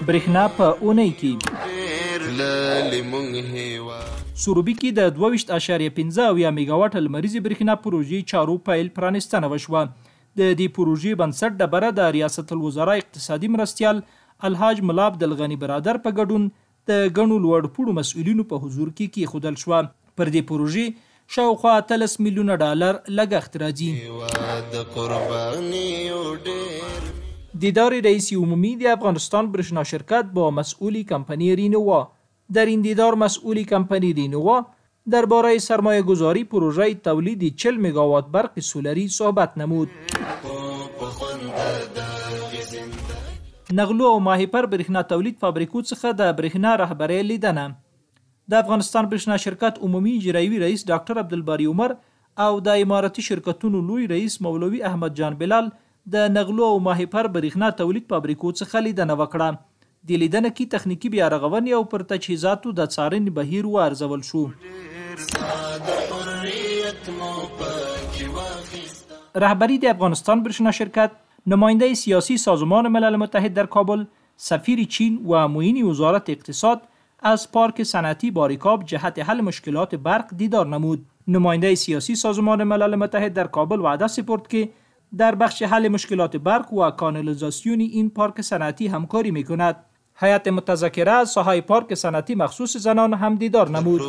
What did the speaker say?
برېښنا په اونۍ کې سروبي کې د 22.15 میګاواټ لمریزې برېښنا پروژې چارو پیل پرانستنه وشوه. د دې پروژې بنسټ ډبره د ریاست الوزرا اقتصادي مرستیال الحاج ملا عبدالغني برادر په ګډون د ګڼو لوړپوړو مسؤلینو په حضور کې کېښودل شوه. پر دې پروژې شاوخوا 13 میلیونه ډالر لګښت راځي. دیدار رئیس عمومی د افغانستان برېښنا شرکت با مسئولی کمپانی رینوا. در این دیدار مسئولی کمپانی رینوا درباره سرمایه گذاری پروژه تولید 40 میگاوات برق سولری صحبت نمود. نغلو او ماهیپر برېښنا تولید فابریکو څخه د برېښنا رهبرۍ لیدنه. د افغانستان برېښنا شرکت عمومي اجرایوي رئیس ډاکټر عبدالباري عمر او د اماراتي شرکتونو لوی رئیس مولوي احمد جان بلال د نغلو او ماهیپر برېښنا تولید فابریکو څخه لیدنه وکړه. د لیدنه کې تخنیکی بیارغونې او پر تجهیزاتو د څارنې بهیر وارزول شو. رهبری د افغانستان برېښنا شرکت، نماینده سیاسی سازمان ملل متحد در کابل، سفیر چین و معین وزارت اقتصاد از پارک صنعتی باریکاب جهت حل مشکلات برق دیدار نمود. نماینده سیاسی سازمان ملل متحد در کابل وعده سپرد که در بخش حل مشکلات برق و کانالیزاسیون این پارک صنعتی همکاری میکند. هیئت متذکره از ساحه پارک صنعتی مخصوص زنان هم دیدار نمود.